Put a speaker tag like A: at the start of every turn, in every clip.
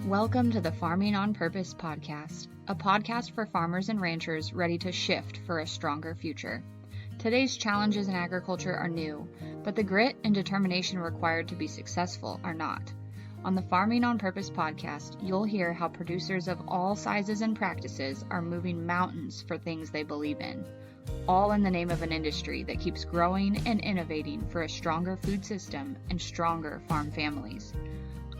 A: Welcome to the Farming on Purpose podcast, a podcast for farmers and ranchers ready to shift for a stronger future. Today's challenges in agriculture are new, but the grit and determination required to be successful are not. On the Farming on Purpose podcast, you'll hear how producers of all sizes and practices are moving mountains for things they believe in, all in the name of an industry that keeps growing and innovating for a stronger food system and stronger farm families.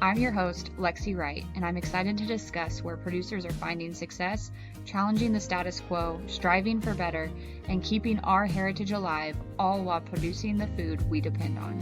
A: I'm your host, Lexi Wright, and I'm excited to discuss where producers are finding success, challenging the status quo, striving for better, and keeping our heritage alive, all while producing the food we depend on.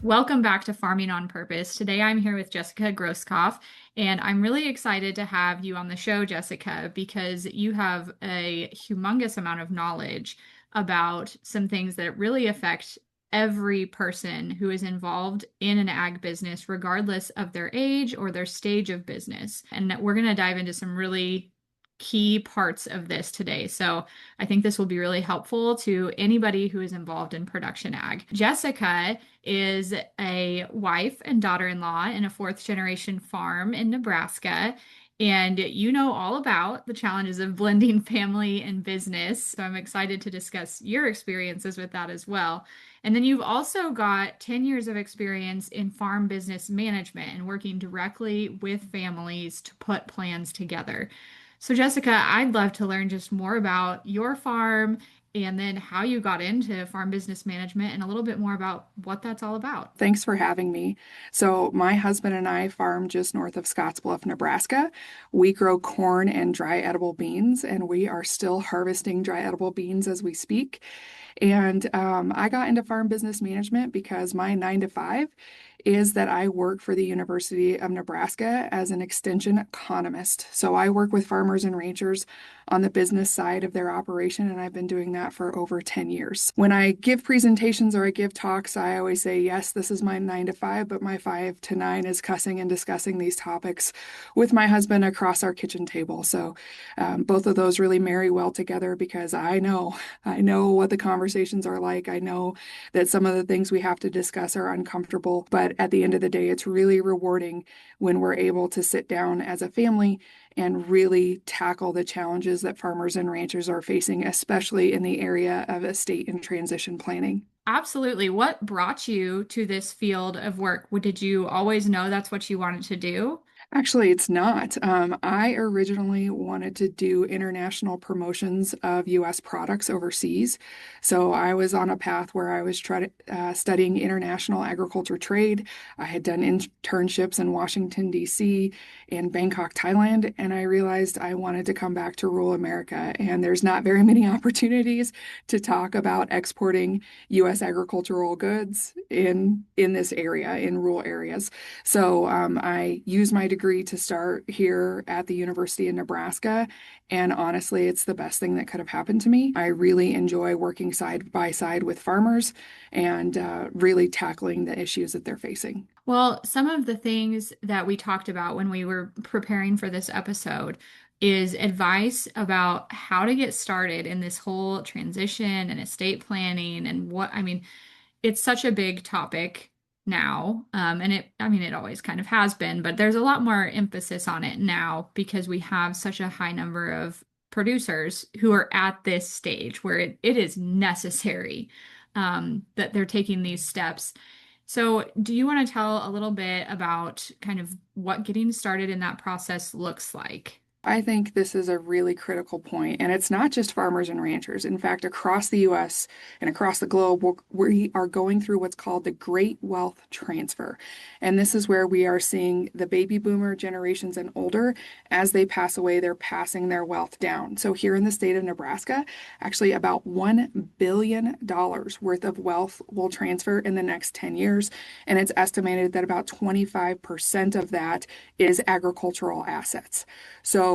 A: Welcome back to Farming on Purpose. Today I'm here with Jessica Groskopf, and I'm really excited to have you on the show, Jessica, because you have a humongous amount of knowledge about some things that really affect every person who is involved in an ag business, regardless of their age or their stage of business. And we're going to dive into some really key parts of this today. So I think this will be really helpful to anybody who is involved in production ag. Jessica is a wife and daughter-in-law in a fourth generation farm in Nebraska. And you know all about the challenges of blending family and business. So I'm excited to discuss your experiences with that as well. And then you've also got 10 years of experience in farm business management and working directly with families to put plans together. So Jessica, I'd love to learn just more about your farm and then how you got into farm business management and a little bit more about what that's all about.
B: Thanks for having me. So my husband and I farm just north of Scottsbluff, Nebraska. We grow corn and dry edible beans, and we are still harvesting dry edible beans as we speak. And I got into farm business management because my 9-to-5 is that I work for the University of Nebraska as an extension economist. So I work with farmers and ranchers on the business side of their operation, and I've been doing that for over 10 years. When I give presentations or I give talks, I always say, yes, this is my 9-to-5, but my 5 to 9 is cussing and discussing these topics with my husband across our kitchen table. So both of those really marry well together because I know what the conversations are like. I know that some of the things we have to discuss are uncomfortable, but at the end of the day, it's really rewarding when we're able to sit down as a family and really tackle the challenges that farmers and ranchers are facing, especially in the area of estate and transition planning.
A: Absolutely. What brought you to this field of work? Did you always know that's what you wanted to do?
B: Actually, it's not. I originally wanted to do international promotions of U.S. products overseas. So I was on a path where I was studying international agriculture trade. I had done internships in Washington, D.C. and Bangkok, Thailand, and I realized I wanted to come back to rural America. And there's not very many opportunities to talk about exporting U.S. agricultural goods in this area, in rural areas. So I used my degree to start here at the University of Nebraska. And honestly, it's the best thing that could have happened to me. I really enjoy working side by side with farmers and really tackling the issues that they're facing.
A: Well, some of the things that we talked about when we were preparing for this episode is advice about how to get started in this whole transition and estate planning and it's such a big topic now. And it always kind of has been, but there's a lot more emphasis on it now because we have such a high number of producers who are at this stage where it is necessary that they're taking these steps. So do you want to tell a little bit about kind of what getting started in that process looks like?
B: I think this is a really critical point, and it's not just farmers and ranchers. In fact, across the U.S. and across the globe, we are going through what's called the Great Wealth Transfer. And this is where we are seeing the baby boomer generations and older, as they pass away, they're passing their wealth down. So here in the state of Nebraska, actually about $1 billion worth of wealth will transfer in the next 10 years. And it's estimated that about 25% of that is agricultural assets. So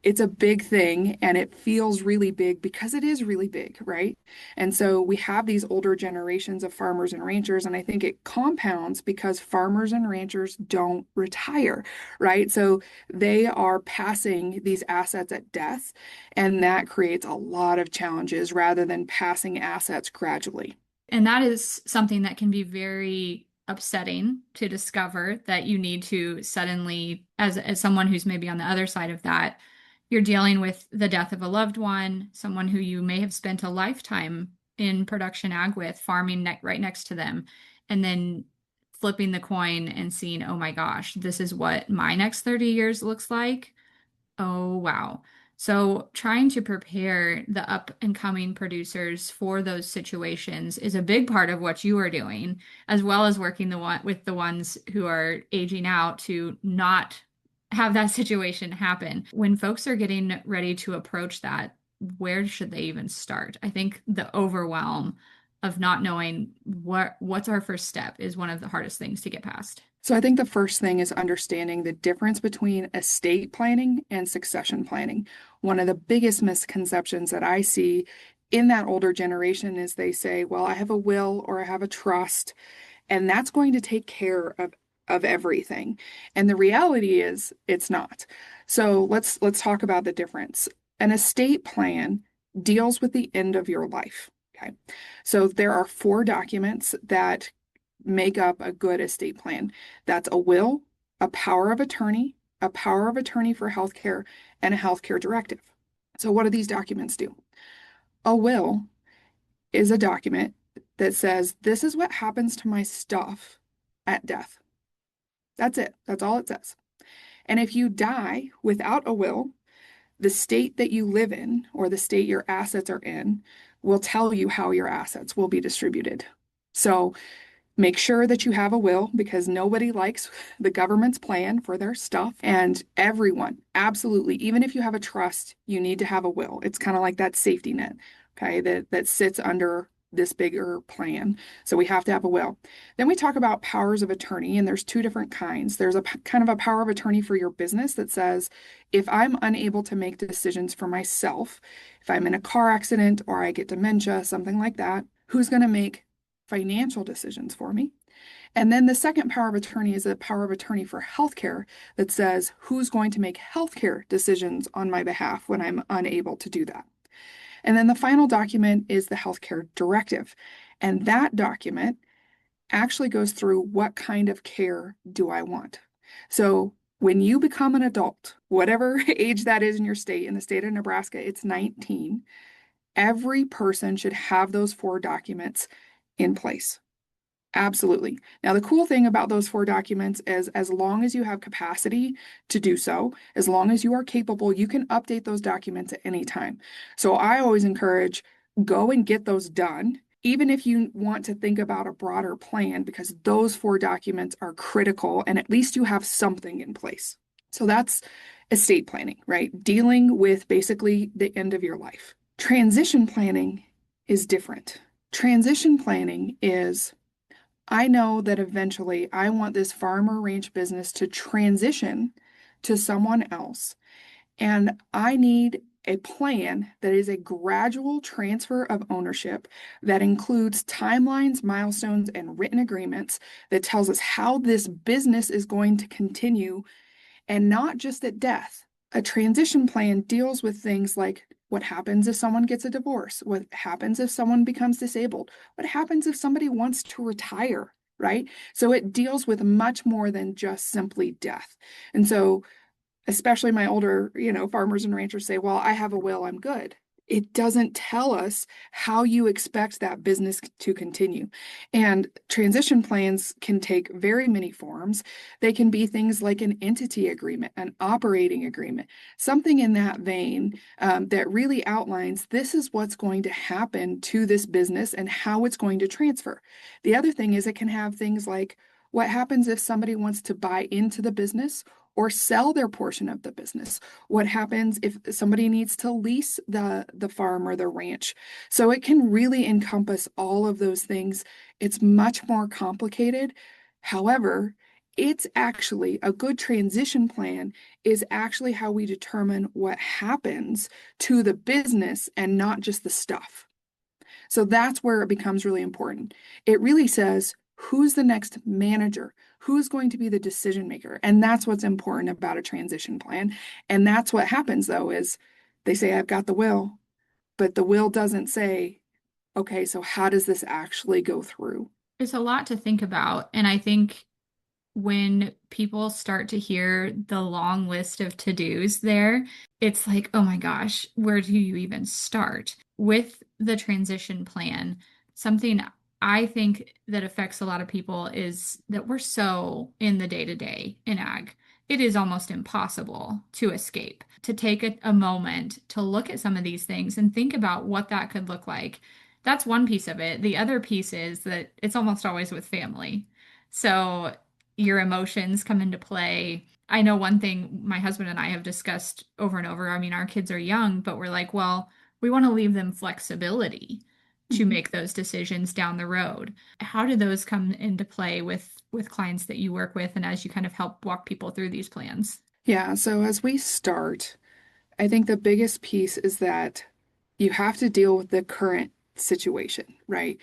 B: It's a big thing and it feels really big because it is really big, right? And so we have these older generations of farmers and ranchers, and I think it compounds because farmers and ranchers don't retire, right? So they are passing these assets at death, and that creates a lot of challenges rather than passing assets gradually.
A: And that is something that can be very upsetting to discover that you need to suddenly, as someone who's maybe on the other side of that, you're dealing with the death of a loved one, someone who you may have spent a lifetime in production ag with, farming right next to them, and then flipping the coin and seeing, oh my gosh, this is what my next 30 years looks like. Oh, wow. So, trying to prepare the up and coming producers for those situations is a big part of what you are doing, as well as working with the ones who are aging out to not have that situation happen. When folks are getting ready to approach that, where should they even start? I think the overwhelm of not knowing what's our first step is one of the hardest things to get past.
B: So I think the first thing is understanding the difference between estate planning and succession planning. One of the biggest misconceptions that I see in that older generation is they say, well, I have a will or I have a trust, and that's going to take care of everything. And the reality is it's not. So let's talk about the difference. An estate plan deals with the end of your life. Okay. So there are four documents that make up a good estate plan. That's a will, a power of attorney for healthcare, and a healthcare directive. So what do these documents do? A will is a document that says, this is what happens to my stuff at death. That's it. That's all it says. And if you die without a will, the state that you live in or the state your assets are in will tell you how your assets will be distributed. So make sure that you have a will because nobody likes the government's plan for their stuff. And everyone, absolutely, even if you have a trust, you need to have a will. It's kind of like that safety net, okay, that sits under this bigger plan. So we have to have a will. Then we talk about powers of attorney, and there's two different kinds. There's a kind of a power of attorney for your business that says, if I'm unable to make decisions for myself, if I'm in a car accident or I get dementia, something like that, who's going to make financial decisions for me? And then the second power of attorney is a power of attorney for healthcare that says who's going to make healthcare decisions on my behalf when I'm unable to do that. And then the final document is the healthcare directive. And that document actually goes through what kind of care do I want. So when you become an adult, whatever age that is in your state, in the state of Nebraska, it's 19, every person should have those four documents in place. Absolutely. Now, the cool thing about those four documents is as long as you have capacity to do so, as long as you are capable, you can update those documents at any time. So I always encourage go and get those done, even if you want to think about a broader plan, because those four documents are critical and at least you have something in place. So that's estate planning, right? Dealing with basically the end of your life. Transition planning is different. Transition planning is I know that eventually I want this farm or ranch business to transition to someone else. And I need a plan that is a gradual transfer of ownership that includes timelines, milestones, and written agreements that tells us how this business is going to continue and not just at death. A transition plan deals with things like what happens if someone gets a divorce? What happens if someone becomes disabled? What happens if somebody wants to retire, right? So it deals with much more than just simply death. And so especially my older, farmers and ranchers say, well, I have a will, I'm good. It doesn't tell us how you expect that business to continue. And transition plans can take very many forms. They can be things like an entity agreement, an operating agreement, something in that vein that really outlines this is what's going to happen to this business and how it's going to transfer. The other thing is it can have things like what happens if somebody wants to buy into the business or sell their portion of the business? What happens if somebody needs to lease the farm or the ranch? So it can really encompass all of those things. It's much more complicated. However, It's actually a good transition plan is actually how we determine what happens to the business and not just the stuff. So that's where it becomes really important. It really says who's the next manager, who's going to be the decision maker. And that's what's important about a transition plan. And that's what happens though, is they say, I've got the will, but the will doesn't say, okay, so how does this actually go through?
A: It's a lot to think about. And I think when people start to hear the long list of to-dos there, it's like, oh my gosh, where do you even start? With the transition plan, something I think that affects a lot of people is that we're so in the day-to-day in ag. It is almost impossible to escape, to take a moment to look at some of these things and think about what that could look like. That's one piece of it. The other piece is that it's almost always with family. So your emotions come into play. I know one thing my husband and I have discussed over and over. I mean, our kids are young, but we're like, well, we want to leave them flexibility to
B: Mhm.
A: make those decisions down the road. How do those come into play with clients that you work with and as you kind of help walk people through these plans?
B: Yeah, so as we start, I think the biggest piece is that you have to deal with the current situation, right?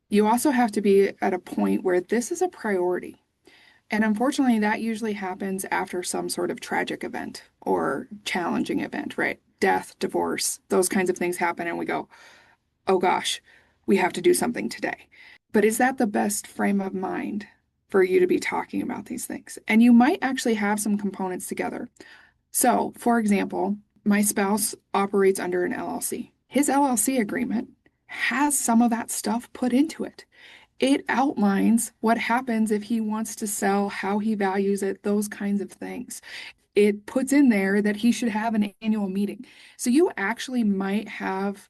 B: You also have to be at a point where this is a priority. And unfortunately, that usually happens after some sort of tragic event or challenging event, right? Death, divorce, those kinds of things happen, and we go, oh gosh, we have to do something today. But is that the best frame of mind for you to be talking about these things? And you might actually have some components together. So, for example, my spouse operates under an LLC. His LLC agreement has some of that stuff put into it. It outlines what happens if he wants to sell, how he values it, those kinds of things. It puts in there that he should have an annual meeting. So you actually might have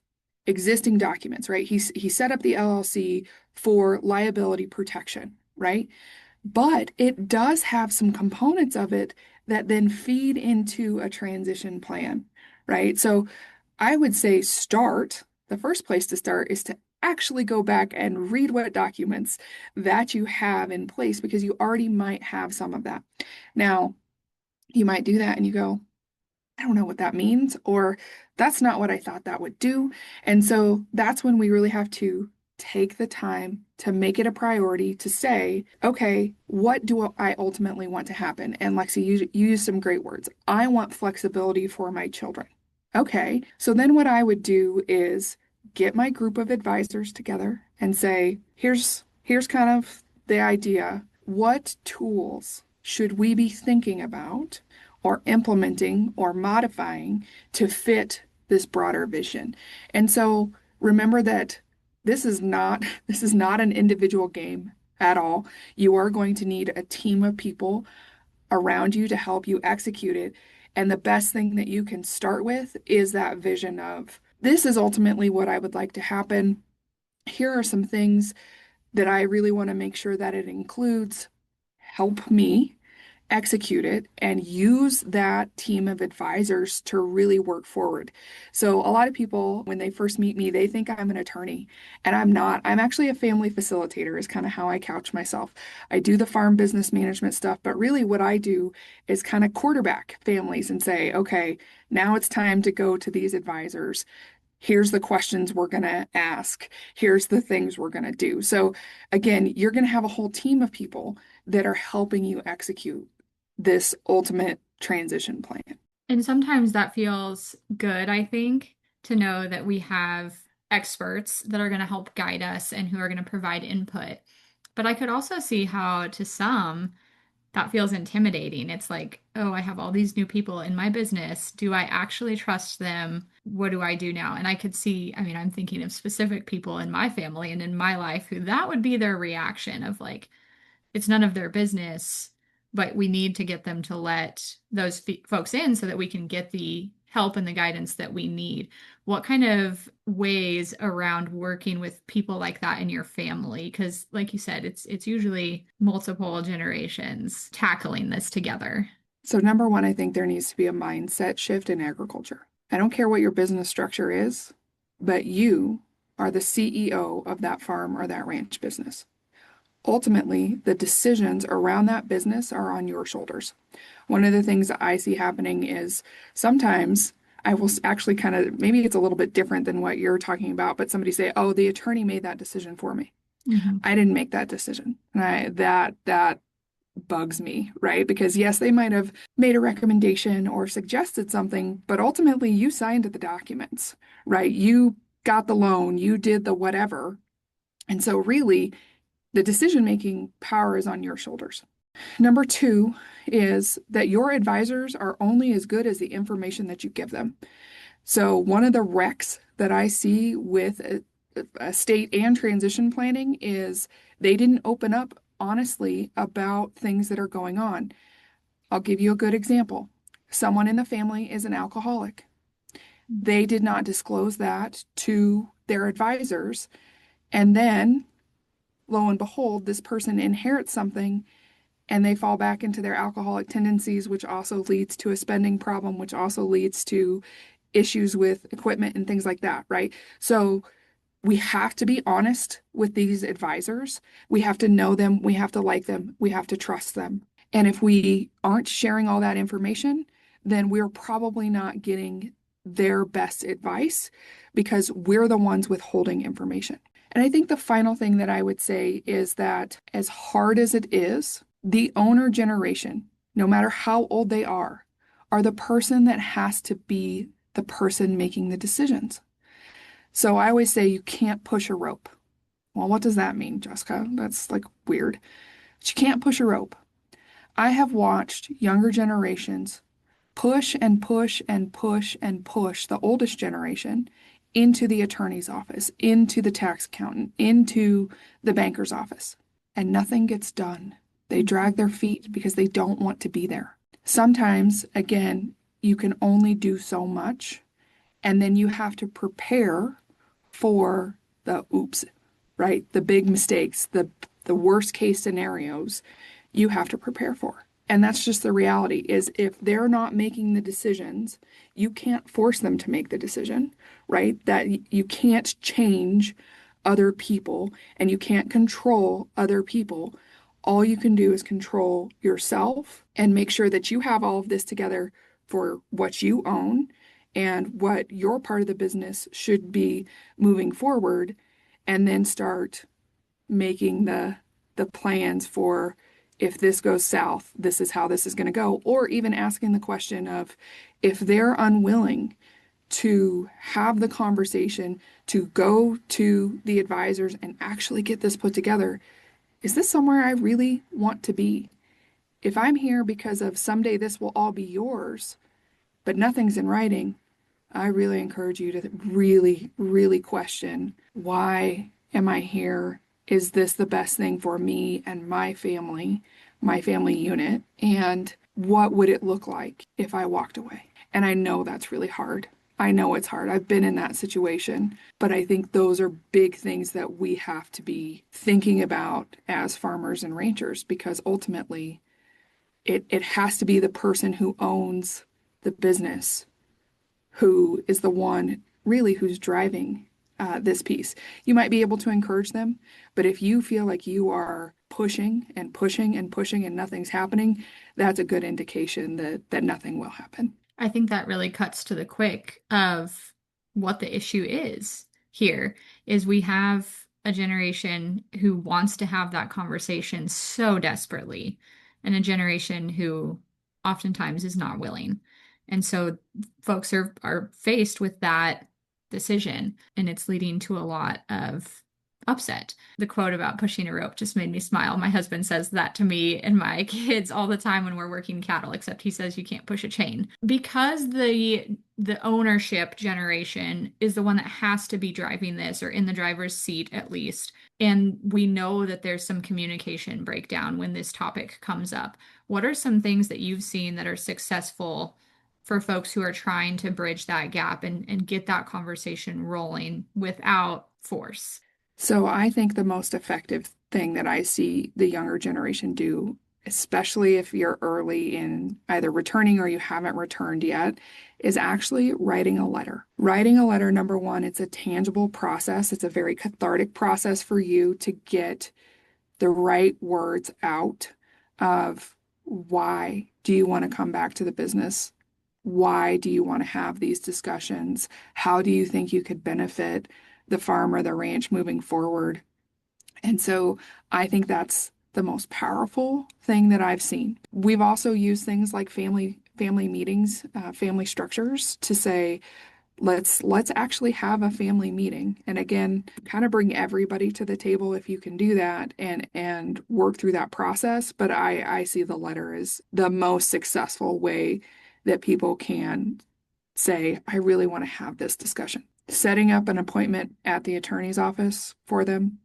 B: existing documents, right? He set up the LLC for liability protection, right? But it does have some components of it that then feed into a transition plan, right? So I would say the first place to start is to actually go back and read what documents that you have in place because you already might have some of that. Now, you might do that and you go, I don't know what that means, or that's not what I thought that would do. And so that's when we really have to take the time to make it a priority to say, okay, what do I ultimately want to happen? And Lexi, you use some great words. I want flexibility for my children. Okay, so then what I would do is get my group of advisors together and say, here's kind of the idea. What tools should we be thinking about or implementing or modifying to fit this broader vision? And so remember that this is not an individual game at all. You are going to need a team of people around you to help you execute it. And the best thing that you can start with is that vision of this is ultimately what I would like to happen. Here are some things that I really want to make sure that it includes. Help me execute it and use that team of advisors to really work forward. So, a lot of people, when they first meet me, they think I'm an attorney, and I'm not. I'm actually a family facilitator, is kind of how I couch myself. I do the farm business management stuff, but really what I do is kind of quarterback families and say, okay, now it's time to go to these advisors. Here's the questions we're going to ask. Here's the things we're going to do. So, again, you're going to have a whole team of people that are helping you execute this ultimate transition plan.
A: And sometimes that feels good, I think, to know that we have experts that are going to help guide us and who are going to provide input. But I could also see how, to some, that feels intimidating. It's like, oh, I have all these new people in my business. Do I actually trust them? What do I do now? And I could see, I mean, I'm thinking of specific people in my family and in my life who that would be their reaction of like, it's none of their business, but we need to get them to let those folks in so that we can get the help and the guidance that we need. What kind of ways around working with people like that in your family? Because, like you said, it's usually multiple generations tackling this together.
B: So, number one, I think there needs to be a mindset shift in agriculture. I don't care what your business structure is, but you are the CEO of that farm or that ranch business. ultimately the decisions around that business are on your shoulders. One of the things that I see happening is sometimes I will actually kind of, maybe it's a little bit different than what you're talking about, but somebody say, "Oh, the attorney made that decision for me."
A: Hmm.
B: I didn't make that decision. And that bugs me, right? Because yes, they might have made a recommendation or suggested something, but ultimately you signed the documents, right? You got the loan, you did the whatever. And so really the decision-making power is on your shoulders. Number two is that your advisors are only as good as the information that you give them. So one of the wrecks that I see with estate and transition planning is they didn't open up honestly about things that are going on. I'll give you a good example. Someone in the family is an alcoholic. They did not disclose that to their advisors. And then, lo and behold, this person inherits something and they fall back into their alcoholic tendencies, which also leads to a spending problem, which also leads to issues with equipment and things like that, right? So we have to be honest with these advisors. We have to know them. We have to like them. We have to trust them. And if we aren't sharing all that information, then we're probably not getting their best advice because we're the ones withholding information. And I think the final thing that I would say is that as hard as it is, the owner generation, no matter how old they are the person that has to be the person making the decisions. So I always say you can't push a rope. Well, what does that mean, Jessica? That's like weird. But you can't push a rope. I have watched younger generations push and push and push and push the oldest generation into the attorney's office, into the tax accountant, into the banker's office, and nothing gets done. They drag their feet because they don't want to be there. Sometimes, again, you can only do so much, and then you have to prepare for the oops, right? The big mistakes, the worst case scenarios you have to prepare for. And that's just the reality is if they're not making the decisions, you can't force them to make the decision, right? That you can't change other people and you can't control other people. All you can do is control yourself and make sure that you have all of this together for what you own and what your part of the business should be moving forward, and then start making the plans for if this goes south, this is how this is going to go, or even asking the question of if they're unwilling to have the conversation, to go to the advisors and actually get this put together, is this somewhere I really want to be? If I'm here because of someday this will all be yours, but nothing's in writing, I really encourage you to really, really question, why am I here? Is this the best thing for me and my family unit? And what would it look like if I walked away? And I know that's really hard. I know it's hard. I've been in that situation, but I think those are big things that we have to be thinking about as farmers and ranchers because ultimately it has to be the person who owns the business who is the one really who's driving this piece. You might be able to encourage them, but if you feel like you are pushing and pushing and pushing and nothing's happening, that's a good indication that nothing will happen.
A: I think that really cuts to the quick of what the issue is here is we have a generation who wants to have that conversation so desperately and a generation who oftentimes is not willing. And so folks are faced with that decision and it's leading to a lot of upset. The quote about pushing a rope just made me smile. My husband says that to me and my kids all the time when we're working cattle, except he says you can't push a chain. Because the ownership generation is the one that has to be driving this or in the driver's seat at least. And we know that there's some communication breakdown when this topic comes up. What are some things that you've seen that are successful for folks who are trying to bridge that gap and get that conversation rolling without force?
B: So I think the most effective thing that I see the younger generation do, especially if you're early in either returning or you haven't returned yet, is actually writing a letter. Writing a letter, number one, it's a tangible process. It's a very cathartic process for you to get the right words out of why do you want to come back to the business? Why do you want to have these discussions? How do you think you could benefit the farm or the ranch moving forward? And so I think that's the most powerful thing that I've seen. We've also used things like family meetings, family structures to say, let's actually have a family meeting. And again, kind of bring everybody to the table if you can do that and work through that process. But I see the letter as the most successful way that people can say, I really want to have this discussion. Setting up an appointment at the attorney's office for them,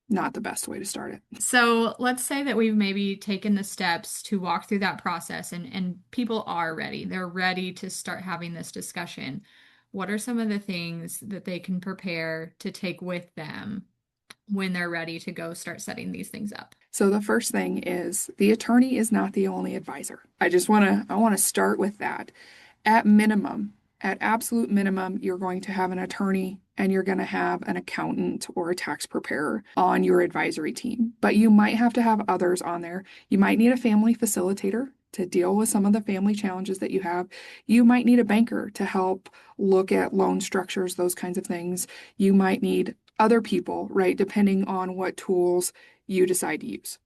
B: not the best way to start it.
A: So let's say that we've maybe taken the steps to walk through that process and people are ready. They're ready to start having this discussion. What are some of the things that they can prepare to take with them when they're ready to go start setting these things up?
B: So the first thing is the attorney is not the only advisor. I want to start with that. At minimum, at absolute minimum, you're going to have an attorney and you're going to have an accountant or a tax preparer on your advisory team. But you might have to have others on there. You might need a family facilitator to deal with some of the family challenges that you have. You might need a banker to help look at loan structures, those kinds of things. You might need other people, right? Depending on what tools you decide to use.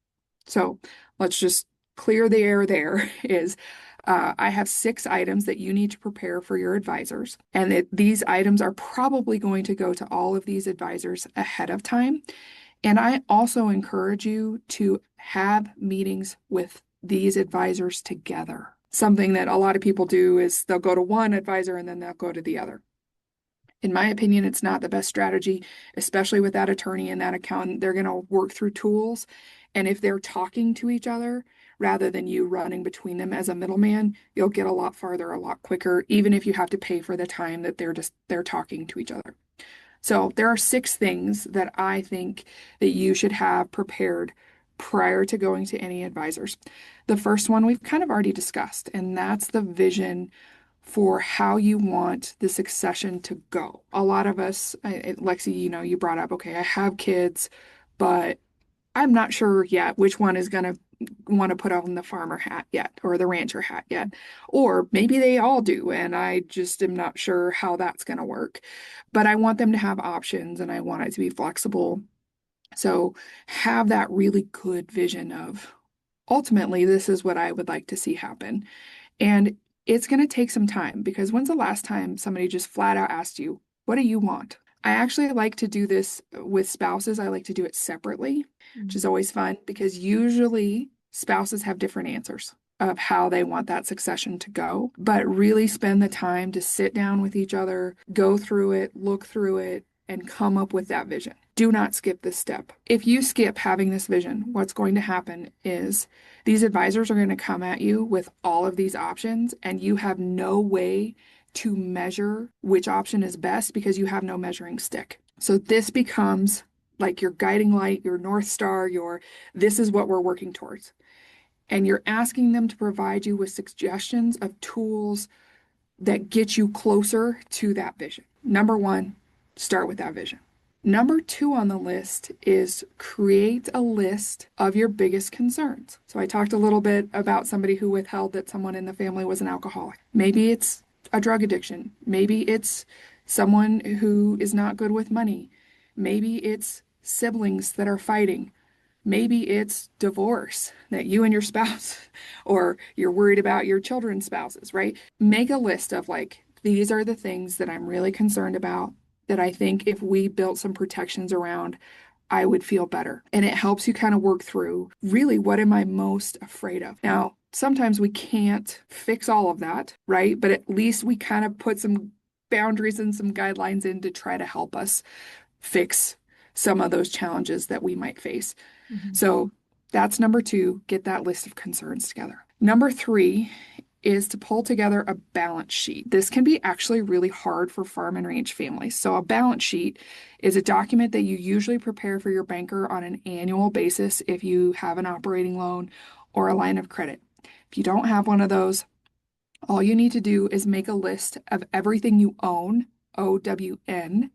B: So let's just clear the air there is I have 6 items that you need to prepare for your advisors. And these items are probably going to go to all of these advisors ahead of time. And I also encourage you to have meetings with these advisors together. Something that a lot of people do is they'll go to one advisor and then they'll go to the other. In my opinion, it's not the best strategy, especially with that attorney and that accountant. They're going to work through tools. And if they're talking to each other rather than you running between them as a middleman, you'll get a lot farther a lot quicker, even if you have to pay for the time that they're talking to each other. So there are 6 things that I think that you should have prepared prior to going to any advisors. The first one we've kind of already discussed, and that's the vision for how you want the succession to go. A lot of us, Lexi, you brought up, okay, I have kids, but I'm not sure yet which one is going to want to put on the farmer hat yet or the rancher hat yet. Or maybe they all do, and I just am not sure how that's going to work. But I want them to have options and I want it to be flexible. So have that really good vision of ultimately, this is what I would like to see happen. And it's going to take some time because when's the last time somebody just flat out asked you, what do you want? I actually like to do this with spouses. I like to do it separately, which is always fun because usually spouses have different answers of how they want that succession to go, but really spend the time to sit down with each other, go through it, look through it, and come up with that vision. Do not skip this step. If you skip having this vision, what's going to happen is these advisors are going to come at you with all of these options, and you have no way to measure which option is best because you have no measuring stick. So this becomes like your guiding light, your North Star, this is what we're working towards. And you're asking them to provide you with suggestions of tools that get you closer to that vision. Number 1, start with that vision. Number 2 on the list is create a list of your biggest concerns. So I talked a little bit about somebody who withheld that someone in the family was an alcoholic. Maybe it's a drug addiction. Maybe it's someone who is not good with money. Maybe it's siblings that are fighting. Maybe it's divorce that you and your spouse, or you're worried about your children's spouses, right? Make a list of like, these are the things that I'm really concerned about that I think if we built some protections around, I would feel better. And it helps you kind of work through really what am I most afraid of? Now, sometimes we can't fix all of that, right? But at least we kind of put some boundaries and some guidelines in to try to help us fix some of those challenges that we might face. So that's number 2, get that list of concerns together. Number 3 is to pull together a balance sheet. This can be actually really hard for farm and ranch families. So a balance sheet is a document that you usually prepare for your banker on an annual basis if you have an operating loan or a line of credit. If you don't have one of those, all you need to do is make a list of everything you own, OWN,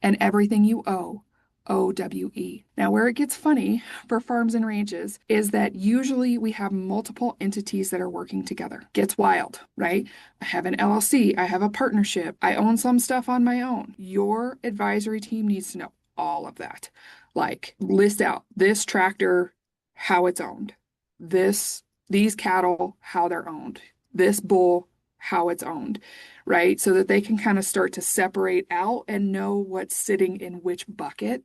B: and everything you owe, OWE. Now, where it gets funny for farms and ranches is that usually we have multiple entities that are working together. Gets wild, right? I have an LLC, I have a partnership, I own some stuff on my own. Your advisory team needs to know all of that. Like, list out this tractor, how it's owned, these cattle, how they're owned, this bull, how it's owned, right? So that they can kind of start to separate out and know what's sitting in which bucket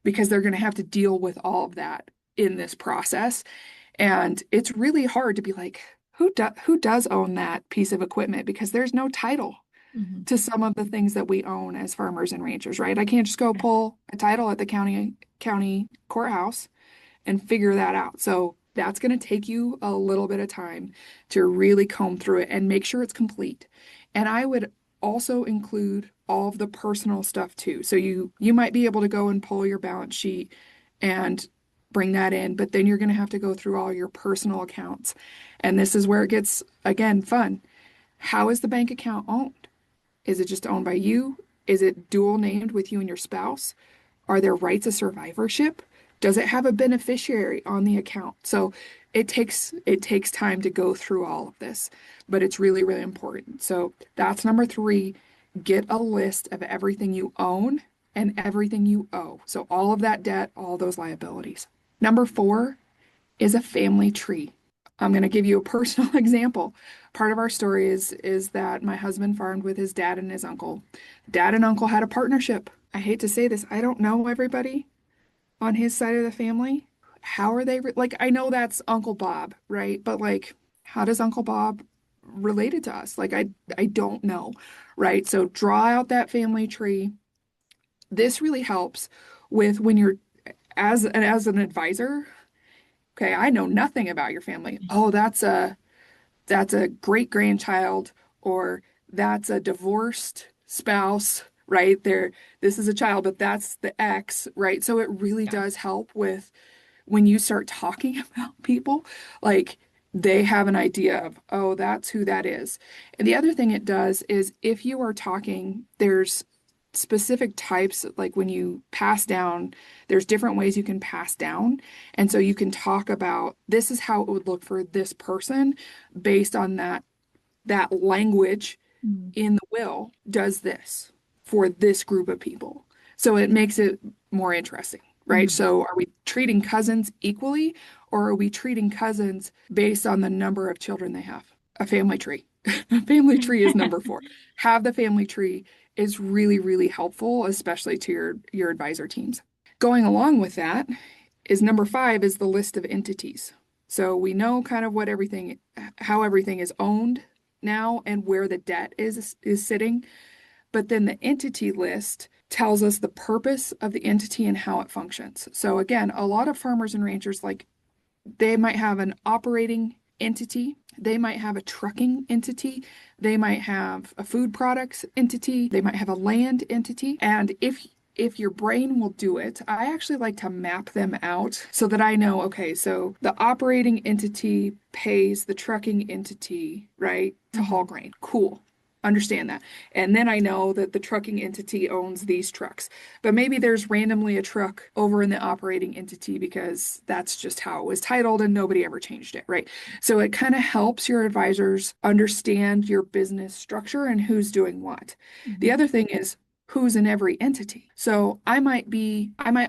B: because they're going to have to deal with all of that in this process. And it's really hard to be like, who does own that piece of equipment? Because there's no title
A: Mhm.
B: to some of the things that we own as farmers and ranchers, right? I can't just go pull a title at the county courthouse and figure that out. So that's going to take you a little bit of time to really comb through it and make sure it's complete. And I would also include all of the personal stuff too. So you might be able to go and pull your balance sheet and bring that in, but then you're going to have to go through all your personal accounts. And this is where it gets again fun. How is the bank account owned? Is it just owned by you? Is it dual named with you and your spouse? Are there rights of survivorship? Does it have a beneficiary on the account? So it takes time to go through all of this, but it's really, really important. So that's number three. Get a list of everything you own and everything you owe. So all of that debt, all those liabilities. Number four is a family tree. I'm going to give you a personal example. Part of our story is that my husband farmed with his dad and his uncle. Dad and uncle had a partnership. I hate to say this, I don't know everybody on his side of the family. How are they like I know that's Uncle Bob, right? But like how does Uncle Bob related to us? Like I don't know, right? So draw out that family tree. This really helps with when you're as an advisor. Okay, I know nothing about your family. Oh, that's a great grandchild, or that's a divorced spouse, right? This is a child, but that's the ex, right? So it really
A: Yeah.
B: does help with when you start talking about people, like they have an idea of, oh, that's who that is. And the other thing it does is if you are talking, there's specific types, like when you pass down, there's different ways you can pass down. And so you can talk about this is how it would look for this person based on that language
A: Mhm.
B: in the will does this for this group of people. So it makes it more interesting, right?
A: Mhm.
B: So are we treating cousins equally, or are we treating cousins based on the number of children they have? A family tree. A family tree is number four. Have the family tree is really, really helpful, especially to your advisor teams. Going along with that is number five is the list of entities. So we know kind of how everything is owned now and where the debt is sitting. But then the entity list tells us the purpose of the entity and how it functions. So again, a lot of farmers and ranchers, like they might have an operating entity, they might have a trucking entity, they might have a food products entity, they might have a land entity. And if your brain will do it, I actually like to map them out so that I know, okay, so the operating entity pays the trucking entity, right, to haul
A: Mhm.
B: grain. Cool. Understand that. And then I know that the trucking entity owns these trucks. But maybe there's randomly a truck over in the operating entity because that's just how it was titled and nobody ever changed it, right? So it kind of helps your advisors understand your business structure and who's doing what. The
A: Mhm.
B: other thing is who's in every entity. So I might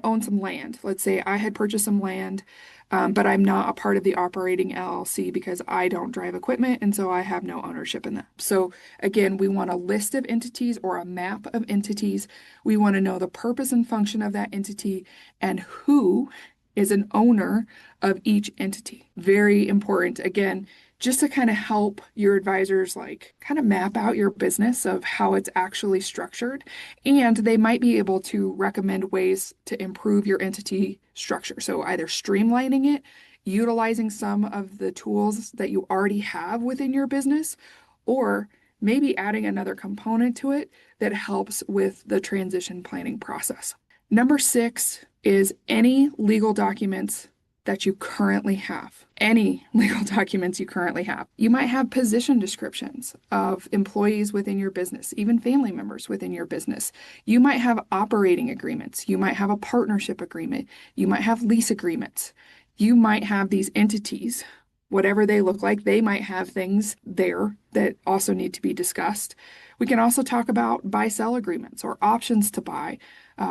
B: own some land. Let's say I had purchased some land, but I'm not a part of the operating LLC because I don't drive equipment, and so I have no ownership in that. So again, we want a list of entities or a map of entities. We want to know the purpose and function of that entity and who is an owner of each entity. Very important. Again, just to kind of help your advisors like kind of map out your business of how it's actually structured. And they might be able to recommend ways to improve your entity structure. So either streamlining it, utilizing some of the tools that you already have within your business, or maybe adding another component to it that helps with the transition planning process. Number six is any legal documents that you currently have, any legal documents you currently have. You might have position descriptions of employees within your business, even family members within your business. You might have operating agreements. You might have a partnership agreement. You might have lease agreements. You might have these entities, whatever they look like, they might have things there that also need to be discussed. We can also talk about buy-sell agreements or options to buy,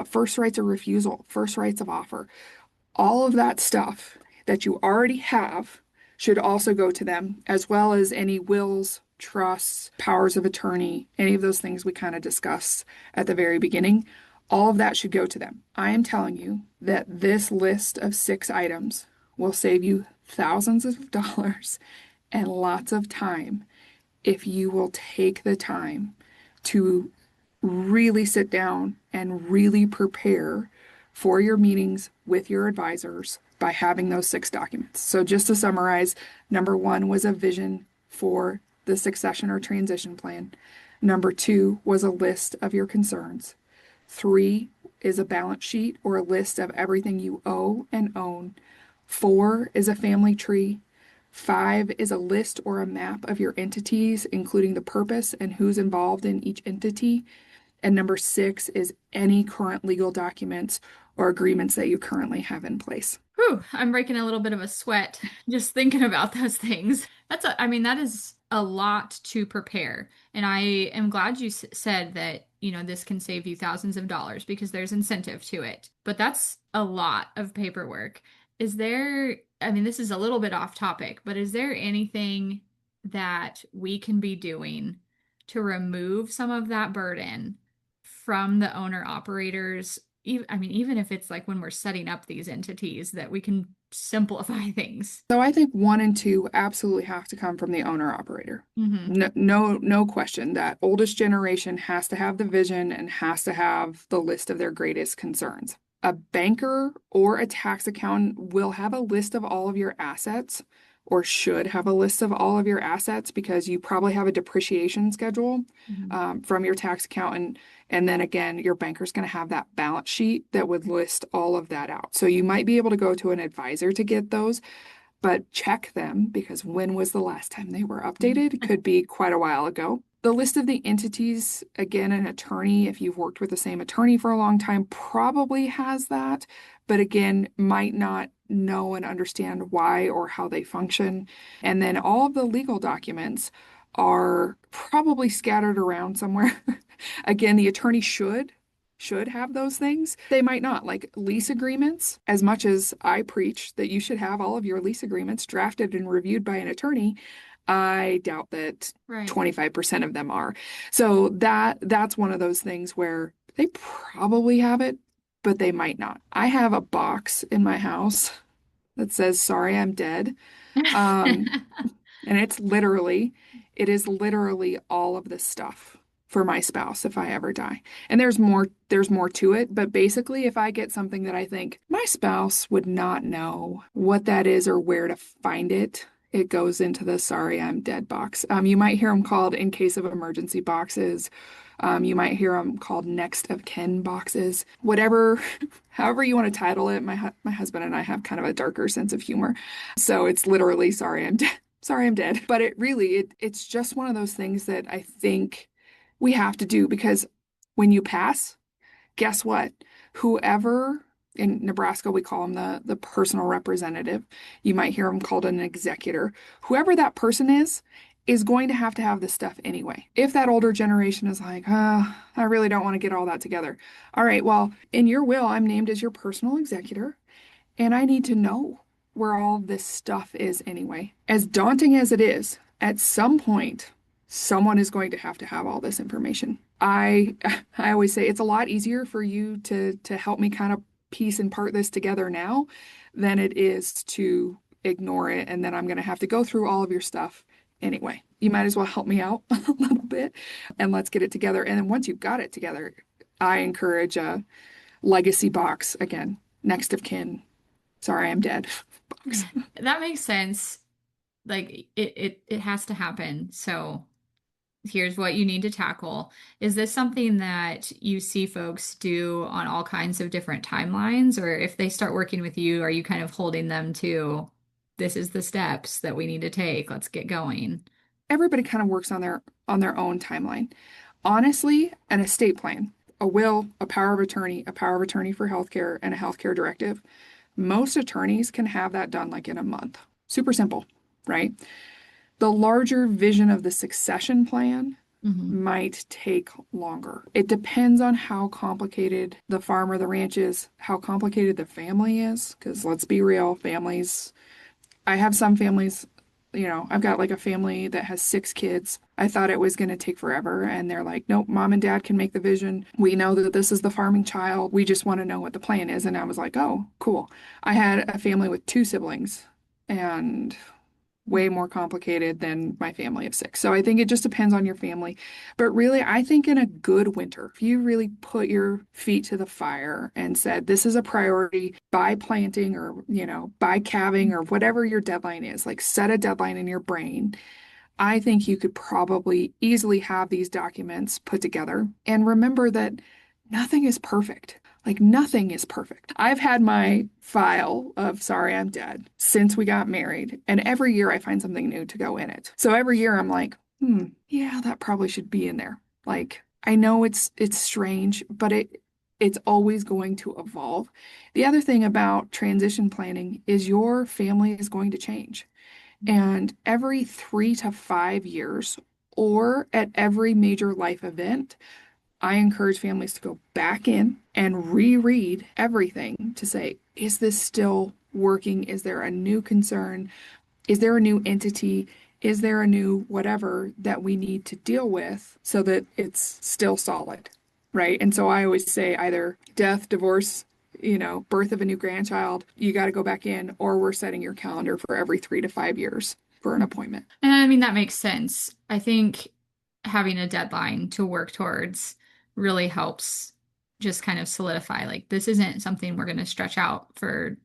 B: first rights of refusal, first rights of offer. All of that stuff that you already have should also go to them, as well as any wills, trusts, powers of attorney, any of those things we kind of discussed at the very beginning. All of that should go to them. I am telling you that this list of 6 items will save you thousands of dollars and lots of time if you will take the time to really sit down and really prepare for your meetings with your advisors by having those 6 documents. So, just to summarize, number 1 was a vision for the succession or transition plan. Number 2 was a list of your concerns. 3 is a balance sheet or a list of everything you owe and own. 4 is a family tree. 5 is a list or a map of your entities, including the purpose and who's involved in each entity. And number 6 is any current legal documents or agreements that you currently have in place.
A: Whew, I'm breaking a little bit of a sweat just thinking about those things. I mean, that is a lot to prepare. And I am glad you said that, this can save you thousands of dollars because there's incentive to it. But that's a lot of paperwork. I mean, this is a little bit off topic, but is there anything that we can be doing to remove some of that burden from the owner operators? I mean, even if it's like when we're setting up these entities, that we can simplify things.
B: So I think 1 and 2 absolutely have to come from the owner operator.
A: Hmm.
B: No, no question. That oldest generation has to have the vision and has to have the list of their greatest concerns. A banker or a tax accountant will have a list of all of your assets or should have a list of all of your assets because you probably have a depreciation schedule
A: Hmm.
B: from your tax accountant. And then again, your banker's going to have that balance sheet that would list all of that out. So you might be able to go to an advisor to get those, but check them because when was the last time they were updated? Could be quite a while ago. The list of the entities, again, an attorney, if you've worked with the same attorney for a long time, probably has that, but again, might not know and understand why or how they function. And then all of the legal documents are probably scattered around somewhere. Again, the attorney should have those things. They might not, like lease agreements. As much as I preach that you should have all of your lease agreements drafted and reviewed by an attorney, I doubt that
A: Right.
B: 25% of them are. So that's one of those things where they probably have it, but they might not. I have a box in my house that says, "Sorry, I'm dead." Um, and it is literally all of this stuff for my spouse if I ever die. And there's more to it, but basically if I get something that I think my spouse would not know what that is or where to find it, it goes into the sorry, I'm dead box. You might hear them called in case of emergency boxes. You might hear them called next of kin boxes. Whatever, however you want to title it. My husband and I have kind of a darker sense of humor. So it's literally sorry, I'm dead. Sorry, I'm dead. But it's just one of those things that I think we have to do because when you pass, guess what? Whoever in Nebraska, we call them the personal representative. You might hear them called an executor. Whoever that person is going to have this stuff anyway. If that older generation is like, I really don't want to get all that together. All right, well, in your will, I'm named as your personal executor. And I need to know where all this stuff is anyway. As daunting as it is, at some point, someone is going to have all this information. I always say it's a lot easier for you to help me kind of piece and part this together now than it is to ignore it and then I'm going to have to go through all of your stuff anyway. You might as well help me out a little bit and let's get it together. And then once you've got it together, I encourage a legacy box again, next of kin. Sorry, I'm dead. Box.
A: That makes sense. Like it has to happen. So here's what you need to tackle. Is this something that you see folks do on all kinds of different timelines? Or if they start working with you, are you kind of holding them to this is the steps that we need to take? Let's get going.
B: Everybody kind of works on their own timeline. Honestly, an estate plan, a will, a power of attorney for healthcare, and a healthcare directive. Most attorneys can have that done like in a month. Super simple, right? The larger vision of the succession plan
A: Hmm.
B: might take longer. It depends on how complicated the farm or the ranch is, how complicated the family is, because let's be real, families. I have some families, I've got like a family that has 6 kids. I thought it was going to take forever. And they're like, nope, mom and dad can make the vision. We know that this is the farming child. We just want to know what the plan is. And I was like, oh, cool. I had a family with 2 siblings and way more complicated than my family of 6. So I think it just depends on your family. But really, I think in a good winter, if you really put your feet to the fire and said, this is a priority by planting or, by calving or whatever your deadline is, like set a deadline in your brain. I think you could probably easily have these documents put together. And remember that nothing is perfect. Like nothing is perfect. I've had my file of Sorry I'm Dead since we got married, and every year I find something new to go in it. So every year I'm like, yeah, that probably should be in there. Like I know it's strange, but it's always going to evolve. The other thing about transition planning is your family is going to change. And every 3 to 5 years, or at every major life event, I encourage families to go back in and reread everything to say, is this still working? Is there a new concern? Is there a new entity? Is there a new whatever that we need to deal with so that it's still solid? Right. And so I always say either death, divorce, birth of a new grandchild, you got to go back in, or we're setting your calendar for every 3 to 5 years for an appointment.
A: And I mean, that makes sense. I think having a deadline to work towards really helps just kind of solidify like this isn't something we're going to stretch out for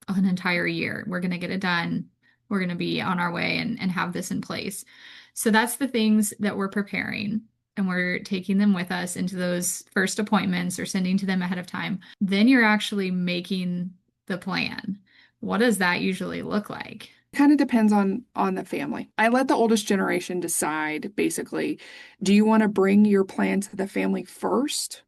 A: an entire year. We're going to get it done. We're going to be on our way and have this in place. So that's the things that we're preparing. And we're taking them with us into those first appointments or sending to them ahead of time. Then you're actually making the plan. What does that usually look like?
B: Kind of depends on the family. I let the oldest generation decide basically, do you want to bring your plan to the family first?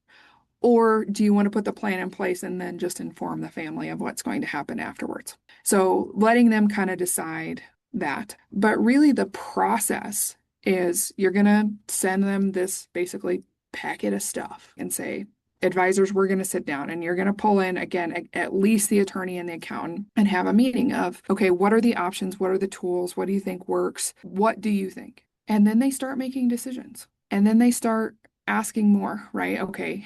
B: Or do you want to put the plan in place and then just inform the family of what's going to happen afterwards? So letting them kind of decide that. But really, the process is you're going to send them this basically packet of stuff and say, advisors, we're going to sit down and you're going to pull in again, at least the attorney and the accountant and have a meeting of, okay, what are the options? What are the tools? What do you think works? What do you think? And then they start making decisions. And then they start asking more, right? Okay,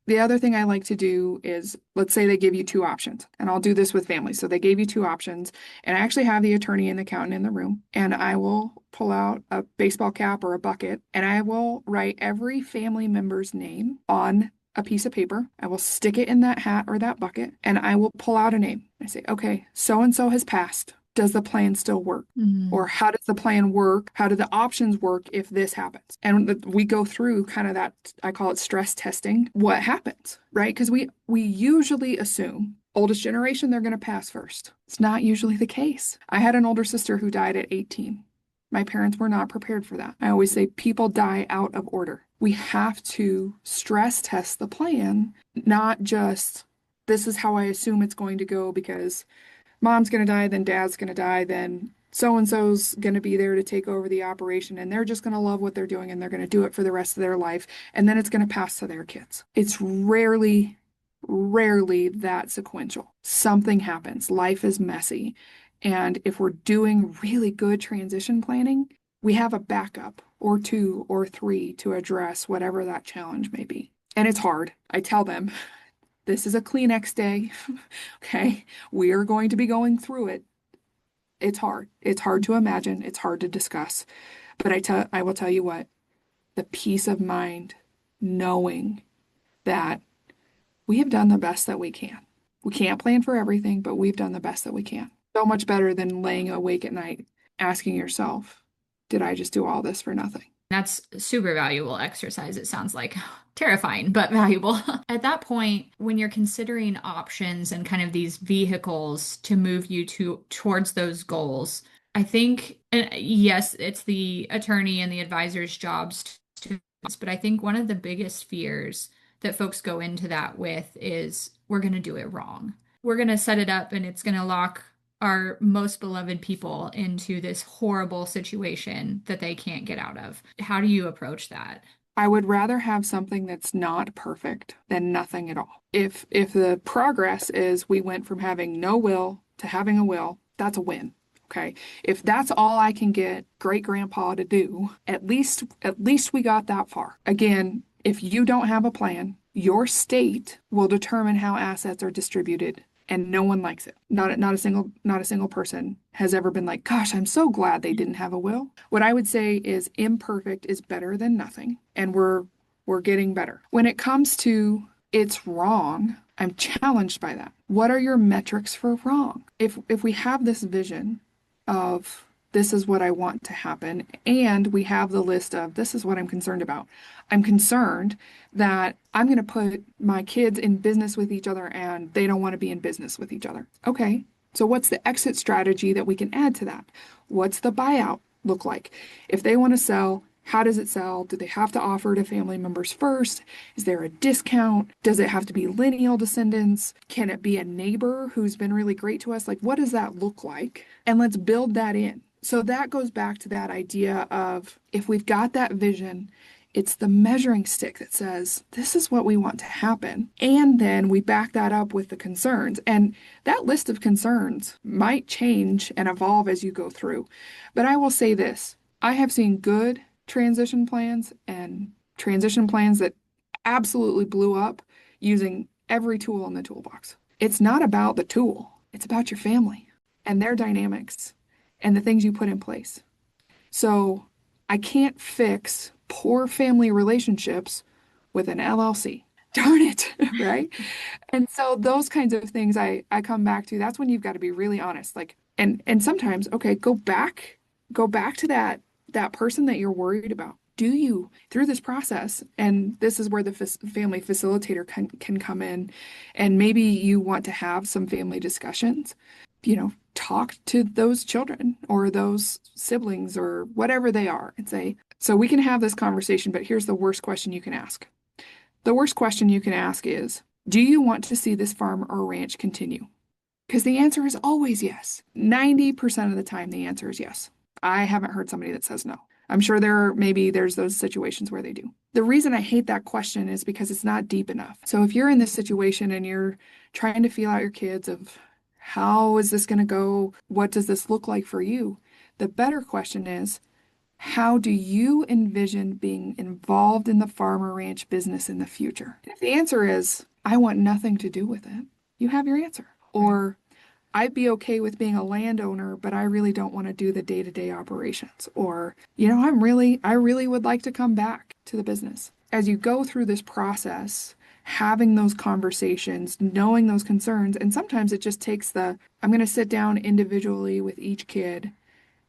B: the other thing I like to do is, let's say they give you 2 options, and I'll do this with families. So they gave you 2 options, and I actually have the attorney and the accountant in the room, and I will pull out a baseball cap or a bucket, and I will write every family member's name on a piece of paper. I will stick it in that hat or that bucket, and I will pull out a name. I say, okay, so and so has passed. Does the plan still work?
A: Mm.
B: Or how does the plan work? How do the options work if this happens? And we go through kind of that, I call it stress testing, what happens, right? Because we usually assume oldest generation, they're going to pass first. It's not usually the case. I had an older sister who died at 18. My parents were not prepared for that. I always say people die out of order. We have to stress test the plan, not just this is how I assume it's going to go because mom's going to die, then dad's going to die, then so and so's going to be there to take over the operation, and they're just going to love what they're doing and they're going to do it for the rest of their life. And then it's going to pass to their kids. It's rarely, rarely that sequential. Something happens. Life is messy. And if we're doing really good transition planning, we have a backup or 2 or 3 to address whatever that challenge may be. And it's hard. I tell them, this is a Kleenex day. Okay. We are going to be going through it. It's hard. It's hard to imagine. It's hard to discuss. But I will tell you what, the peace of mind knowing that we have done the best that we can. We can't plan for everything, but we've done the best that we can. So much better than laying awake at night asking yourself, did I just do all this for nothing?
A: That's super valuable exercise. It sounds like terrifying, but valuable. At that point, when you're considering options and kind of these vehicles to move you towards those goals, I think, and yes, it's the attorney and the advisor's jobs to, but I think one of the biggest fears that folks go into that with is we're going to do it wrong. We're going to set it up and it's going to lock our most beloved people into this horrible situation that they can't get out of. How do you approach that?
B: I would rather have something that's not perfect than nothing at all. If the progress is we went from having no will to having a will, that's a win. Okay. If that's all I can get great grandpa to do, at least we got that far. Again, if you don't have a plan, your state will determine how assets are distributed and no one likes it. Not a single person has ever been like, "Gosh, I'm so glad they didn't have a will." What I would say is imperfect is better than nothing, and we're getting better. When it comes to it's wrong, I'm challenged by that. What are your metrics for wrong? If we have this vision of this is what I want to happen, and we have the list of this is what I'm concerned about. I'm concerned that I'm going to put my kids in business with each other and they don't want to be in business with each other. Okay, so what's the exit strategy that we can add to that? What's the buyout look like? If they want to sell, how does it sell? Do they have to offer to family members first? Is there a discount? Does it have to be lineal descendants? Can it be a neighbor who's been really great to us? Like, what does that look like? And let's build that in. So that goes back to that idea of if we've got that vision, it's the measuring stick that says, this is what we want to happen. And then we back that up with the concerns. And that list of concerns might change and evolve as you go through. But I will say this, I have seen good transition plans and transition plans that absolutely blew up using every tool in the toolbox. It's not about the tool, it's about your family and their dynamics and the things you put in place. So I can't fix poor family relationships with an LLC. Darn it, right? And so those kinds of things I come back to. That's when you've got to be really honest. Like and sometimes, okay, go back to that person that you're worried about. Do you through this process, and this is where the family facilitator can come in, and maybe you want to have some family discussions, talk to those children or those siblings or whatever they are and say, so we can have this conversation, but here's the worst question you can ask. The worst question you can ask is, do you want to see this farm or ranch continue? Because the answer is always yes. 90% of the time, the answer is yes. I haven't heard somebody that says no. I'm sure there's those situations where they do. The reason I hate that question is because it's not deep enough. So if you're in this situation and you're trying to feel out your kids of how is this going to go? What does this look like for you? The better question is, how do you envision being involved in the farm or ranch business in the future? If the answer is, I want nothing to do with it, you have your answer. Or I'd be okay with being a landowner, but I really don't want to do the day-to-day operations. Or, I really would like to come back to the business. As you go through this process, having those conversations, knowing those concerns, and sometimes it just takes I'm going to sit down individually with each kid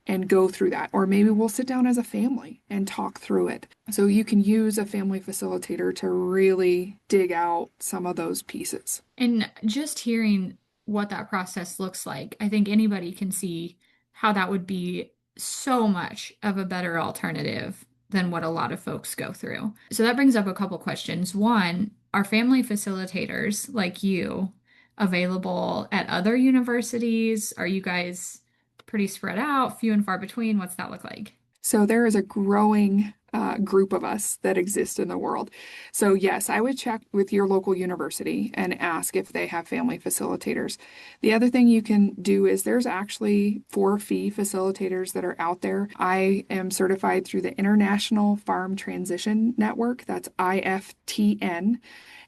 B: and go through that. Or maybe we'll sit down as a family and talk through it. So you can use a family facilitator to really dig out some of those pieces.
A: And just hearing what that process looks like, I think anybody can see how that would be so much of a better alternative than what a lot of folks go through. So that brings up a couple questions. One, are family facilitators like you available at other universities? Are you guys pretty spread out, few and far between? What's that look like?
B: So there is a growing group of us that exist in the world. So yes, I would check with your local university and ask if they have family facilitators. The other thing you can do is there's actually for-fee facilitators that are out there. I am certified through the International Farm Transition Network. That's IFTN.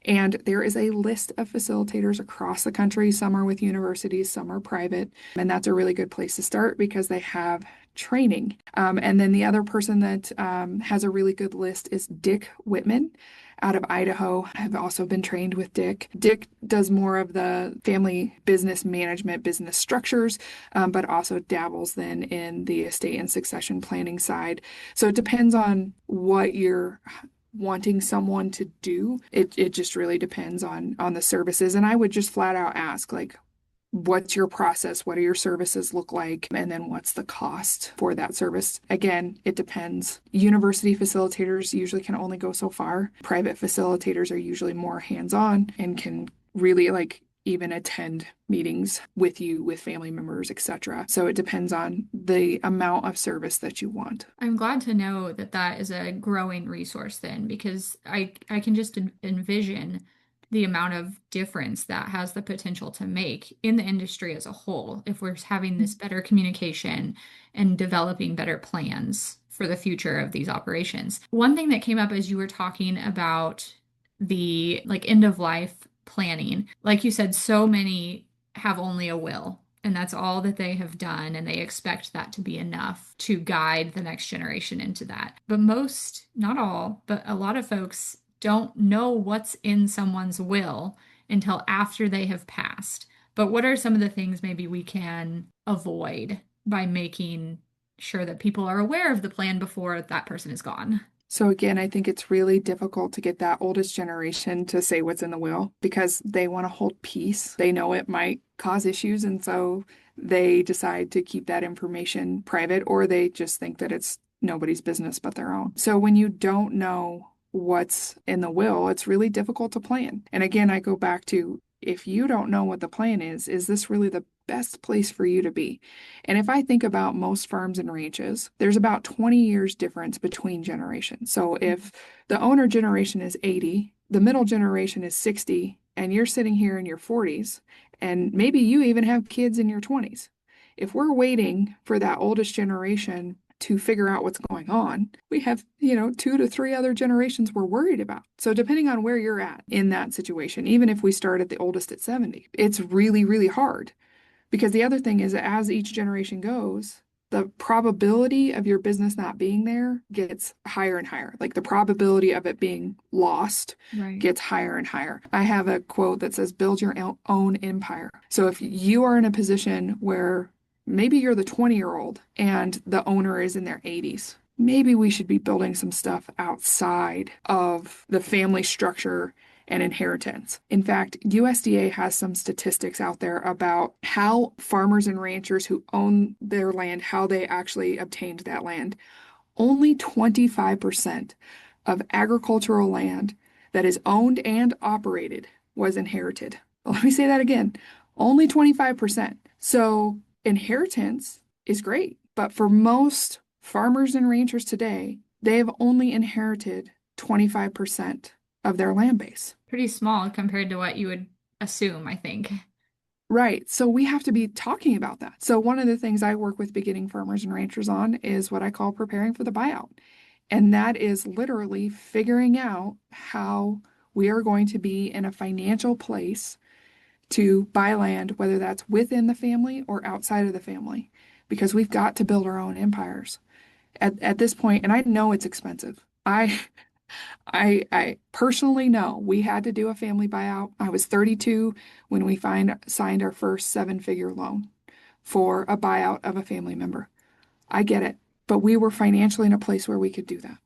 B: And there is a list of facilitators across the country. Some are with universities, some are private. And that's a really good place to start because they have training. And then the other person that has a really good list is Dick Whitman out of Idaho. I've also been trained with Dick. Dick does more of the family business management, business structures, but also dabbles then in the estate and succession planning side. So it depends on what you're wanting someone to do. It just really depends on the services. And I would just flat out ask, like, what's your process? What do your services look like? And then what's the cost for that service? Again, it depends. University facilitators usually can only go so far. Private facilitators are usually more hands-on and can really like even attend meetings with you, with family members, etc. So it depends on the amount of service that you want.
A: I'm glad to know that that is a growing resource then, because I can just envision the amount of difference that has the potential to make in the industry as a whole if we're having this better communication and developing better plans for the future of these operations. One thing that came up as you were talking about the like end of life planning, like you said, so many have only a will. And that's all that they have done, and they expect that to be enough to guide the next generation into that. But most, not all, but a lot of folks don't know what's in someone's will until after they have passed. But what are some of the things maybe we can avoid by making sure that people are aware of the plan before that person is gone?
B: So again, I think it's really difficult to get that oldest generation to say what's in the will because they want to hold peace. They know it might cause issues, and so they decide to keep that information private, or they just think that it's nobody's business but their own. So when you don't know what's in the will, it's really difficult to plan. And again, I go back to if you don't know what the plan is this really the best place for you to be? And if I think about most farms and ranches, there's about 20 years difference between generations. So if the owner generation is 80, the middle generation is 60, and you're sitting here in your 40s, and maybe you even have kids in your 20s. If we're waiting for that oldest generation to figure out what's going on, we have, 2 to 3 other generations we're worried about. So depending on where you're at in that situation, even if we start at the oldest at 70, it's really, really hard. Because the other thing is that as each generation goes, the probability of your business not being there gets higher and higher. Like the probability of it being lost
A: Right.
B: gets higher and higher. I have a quote that says, build your own empire. So if you are in a position where maybe you're the 20-year-old and the owner is in their 80s, maybe we should be building some stuff outside of the family structure and inheritance. In fact, USDA has some statistics out there about how farmers and ranchers who own their land, how they actually obtained that land. Only 25% of agricultural land that is owned and operated was inherited. Let me say that again. Only 25%. So inheritance is great, but for most farmers and ranchers today, they have only inherited 25% of their land base.
A: Pretty small compared to what you would assume, I think.
B: Right. So we have to be talking about that. So one of the things I work with beginning farmers and ranchers on is what I call preparing for the buyout. And that is literally figuring out how we are going to be in a financial place to buy land, whether that's within the family or outside of the family, because we've got to build our own empires at this point. And I know it's expensive. I personally know we had to do a family buyout. I was 32 when we signed our first seven-figure loan for a buyout of a family member. I get it, but we were financially in a place where we could do that.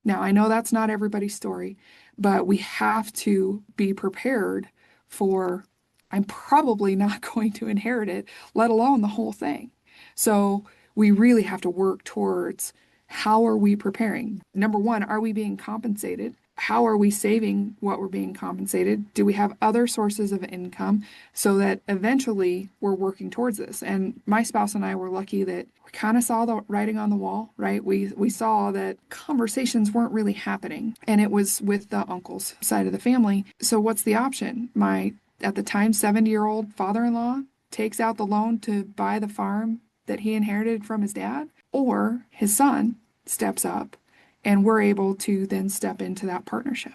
B: Now, I know that's not everybody's story, but we have to be prepared for I'm probably not going to inherit it, let alone the whole thing. So we really have to work towards how are we preparing? Number one, are we being compensated? How are we saving what we're being compensated? Do we have other sources of income so that eventually we're working towards this? And my spouse and I were lucky that we kind of saw the writing on the wall, right? We saw that conversations weren't really happening, and it was with the uncle's side of the family. So what's the option? My, at the time, 70-year-old father-in-law takes out the loan to buy the farm that he inherited from his dad, or his son steps up and we're able to then step into that partnership.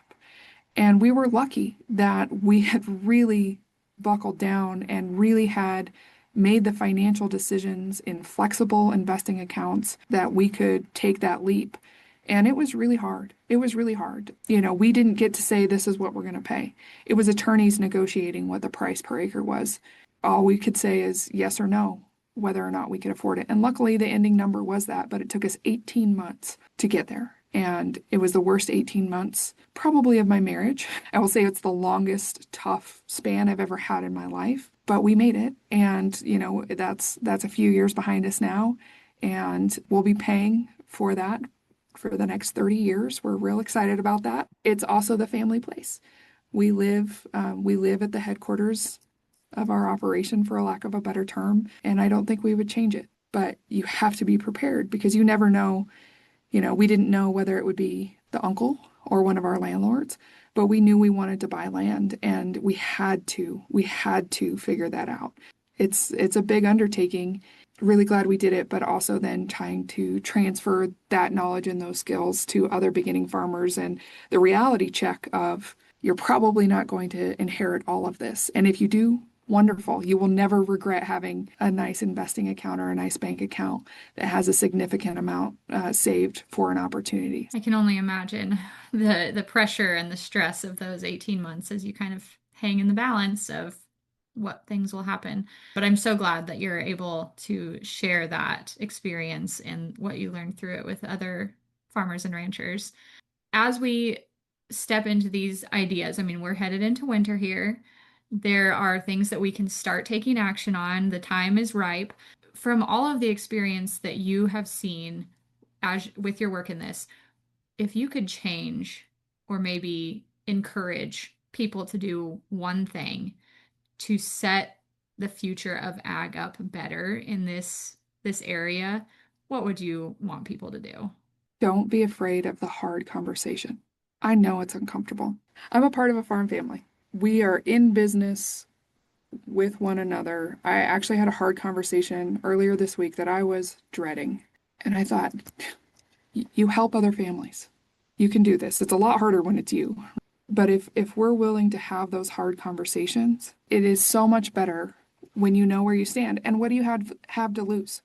B: And we were lucky that we had really buckled down and really had made the financial decisions in flexible investing accounts that we could take that leap. And it was really hard. It was really hard. We didn't get to say this is what we're going to pay. It was attorneys negotiating what the price per acre was. All we could say is yes or no, whether or not we could afford it. And luckily, the ending number was that, but it took us 18 months to get there. And it was the worst 18 months probably of my marriage. I will say it's the longest tough span I've ever had in my life, but we made it. And, that's a few years behind us now. And we'll be paying for that for the next 30 years. We're real excited about that. It's also the family place. We live at the headquarters of our operation, for a lack of a better term, and I don't think we would change it. But you have to be prepared because you never know. We didn't know whether it would be the uncle or one of our landlords, but we knew we wanted to buy land and we had to figure that out. It's a big undertaking. Really glad we did it, but also then trying to transfer that knowledge and those skills to other beginning farmers and the reality check of you're probably not going to inherit all of this. And if you do, wonderful. You will never regret having a nice investing account or a nice bank account that has a significant amount saved for an opportunity.
A: I can only imagine the pressure and the stress of those 18 months as you kind of hang in the balance of what things will happen. But I'm so glad that you're able to share that experience and what you learned through it with other farmers and ranchers. As we step into these ideas, I mean, we're headed into winter here. There are things that we can start taking action on. The time is ripe. From all of the experience that you have seen as with your work in this, if you could change or maybe encourage people to do one thing to set the future of ag up better in this area, what would you want people to do?
B: Don't be afraid of the hard conversation. I know it's uncomfortable. I'm a part of a farm family. We are in business with one another. I actually had a hard conversation earlier this week that I was dreading. And I thought, you help other families. You can do this. It's a lot harder when it's you. But if we're willing to have those hard conversations, it is so much better when you know where you stand. And what do you have to lose?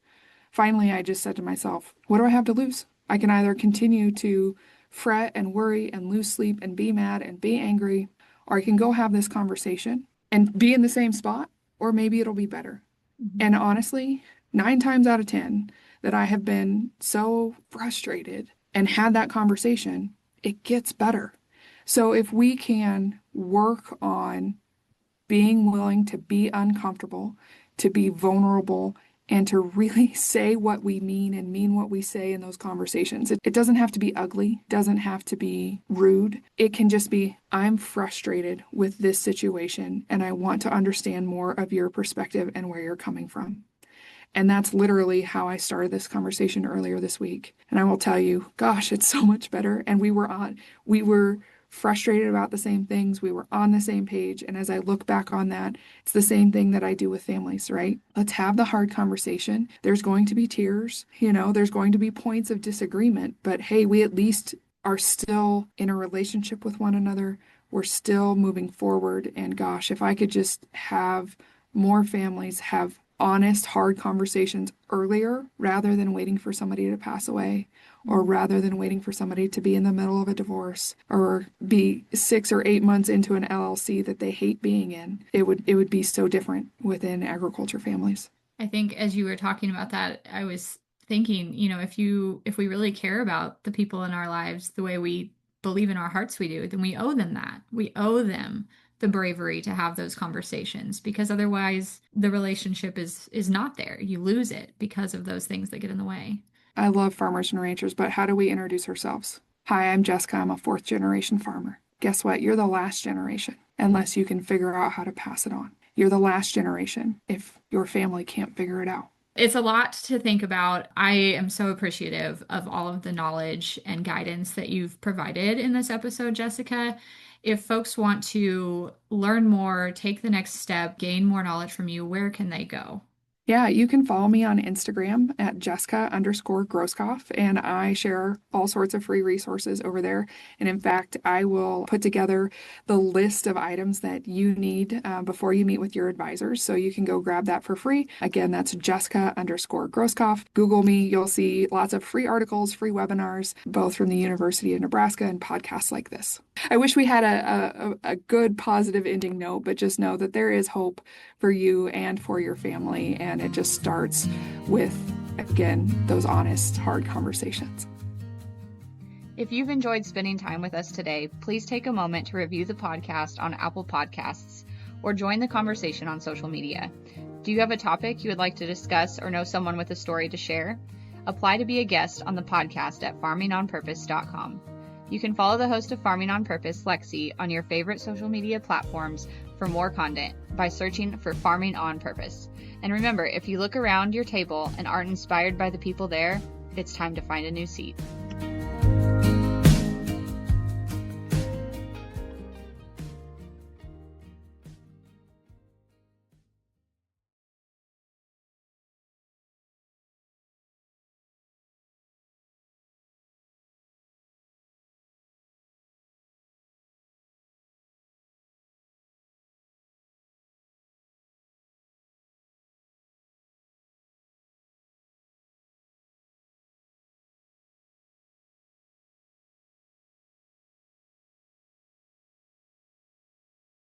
B: Finally, I just said to myself, what do I have to lose? I can either continue to fret and worry and lose sleep and be mad and be angry, or I can go have this conversation and be in the same spot, or maybe it'll be better.
A: Mhm.
B: And honestly, 9 times out of 10 that I have been so frustrated and had that conversation, it gets better. So if we can work on being willing to be uncomfortable, to be vulnerable, and to really say what we mean and mean what we say in those conversations. It doesn't have to be ugly, doesn't have to be rude. It can just be, I'm frustrated with this situation and I want to understand more of your perspective and where you're coming from. And that's literally how I started this conversation earlier this week. And I will tell you, gosh, it's so much better. And we were frustrated about the same things. We were on the same page. And as I look back on that, it's the same thing that I do with families, right? Let's have the hard conversation. There's going to be tears, there's going to be points of disagreement, but hey, we at least are still in a relationship with one another. We're still moving forward. And gosh, if I could just have more families have honest, hard conversations earlier rather than waiting for somebody to pass away or rather than waiting for somebody to be in the middle of a divorce or be 6 or 8 months into an LLC that they hate being in. It would be so different within agriculture families.
A: I think as you were talking about that, I was thinking, if we really care about the people in our lives the way we believe in our hearts we do, then we owe them that. We owe them the bravery to have those conversations because otherwise the relationship is not there. You lose it because of those things that get in the way.
B: I love farmers and ranchers, but how do we introduce ourselves? Hi, I'm Jessica. I'm a fourth generation farmer. Guess what? You're the last generation, unless you can figure out how to pass it on. You're the last generation if your family can't figure it out.
A: It's a lot to think about. I am so appreciative of all of the knowledge and guidance that you've provided in this episode, Jessica. If folks want to learn more, take the next step, gain more knowledge from you, where can they go?
B: Yeah, you can follow me on Instagram at Jessica_Groskopf, and I share all sorts of free resources over there. And in fact, I will put together the list of items that you need before you meet with your advisors. So you can go grab that for free. Again, that's Jessica_Groskopf. Google me. You'll see lots of free articles, free webinars, both from the University of Nebraska and podcasts like this. I wish we had a good positive ending note, but just know that there is hope for you and for your family. And it just starts with, again, those honest, hard conversations.
A: If you've enjoyed spending time with us today, please take a moment to review the podcast on Apple Podcasts or join the conversation on social media. Do you have a topic you would like to discuss or know someone with a story to share? Apply to be a guest on the podcast at farmingonpurpose.com. You can follow the host of Farming on Purpose, Lexi, on your favorite social media platforms for more content by searching for Farming on Purpose. And remember, if you look around your table and aren't inspired by the people there, it's time to find a new seat.